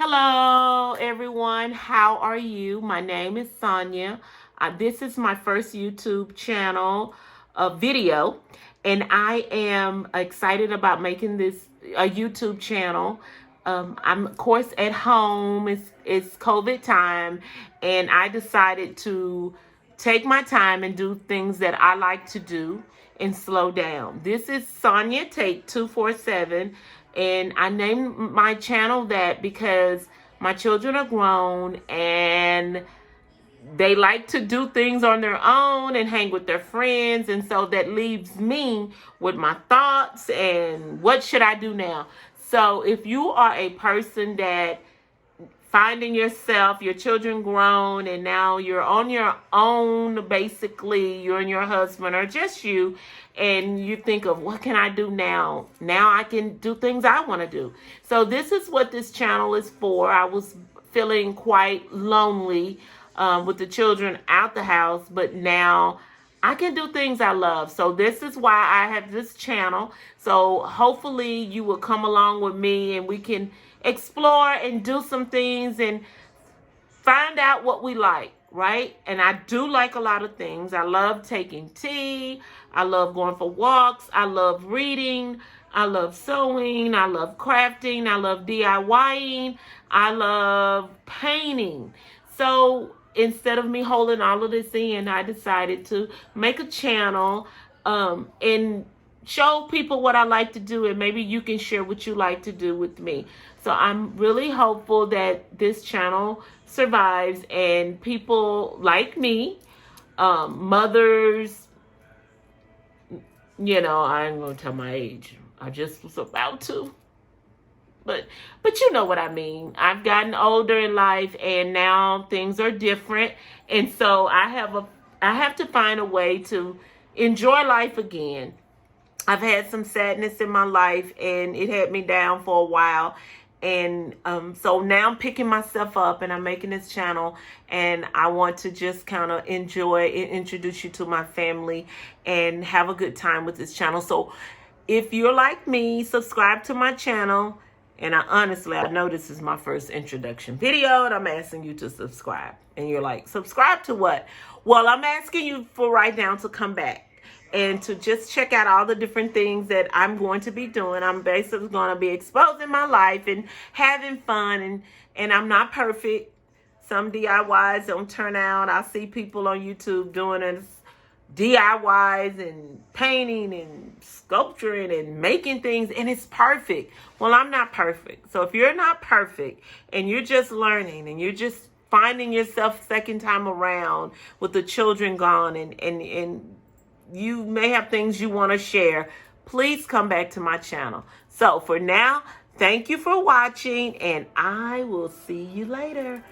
Hello, everyone. How are you? My name is Sonia. This is my first YouTube channel video, and I am excited about making this a YouTube channel. I'm, of course, at home. It's COVID time, and I decided to take my time and do things that I like to do and slow down. This is Sonia Take 247, and I named my channel that because my children are grown and they like to do things on their own and hang with their friends, and so that leaves me with my thoughts and what should I do now. So if you are a person that finding yourself, your children grown, and now you're on your own, basically, you and your husband, or just you, and you think of what can I do now? Now I can do things I want to do. So this is what this channel is for. I was feeling quite lonely with the children out the house, but now I can do things I love. So this is why I have this channel. So hopefully you will come along with me and we can explore and do some things and find out what we like, right? And I do like a lot of things. I love taking tea. I love going for walks. I love reading. I love sewing. I love crafting. I love DIYing. I love painting. So instead of me holding all of this in, I decided to make a channel and show people what I like to do, and maybe you can share what you like to do with me. So I'm really hopeful that this channel survives and people like me, mothers, I ain't gonna tell my age. I just was about to. But you know what I mean. I've gotten older in life and now things are different. And so I have to find a way to enjoy life again. I've had some sadness in my life and it had me down for a while. And so now I'm picking myself up and I'm making this channel, and I want to just kind of enjoy and introduce you to my family and have a good time with this channel. So if you're like me, subscribe to my channel. And I know this is my first introduction video and I'm asking you to subscribe. And you're like, subscribe to what? Well, I'm asking you for right now to come back and to just check out all the different things that I'm going to be doing. I'm basically going to be exposing my life and having fun. And I'm not perfect. Some DIYs don't turn out. I see people on YouTube doing it. DIYs and painting and sculpturing and making things, and it's perfect. Well, I'm not perfect. So if you're not perfect and you're just learning and you're just finding yourself second time around with the children gone, and you may have things you want to share, please come back to my channel. So for now, thank you for watching, and I will see you later.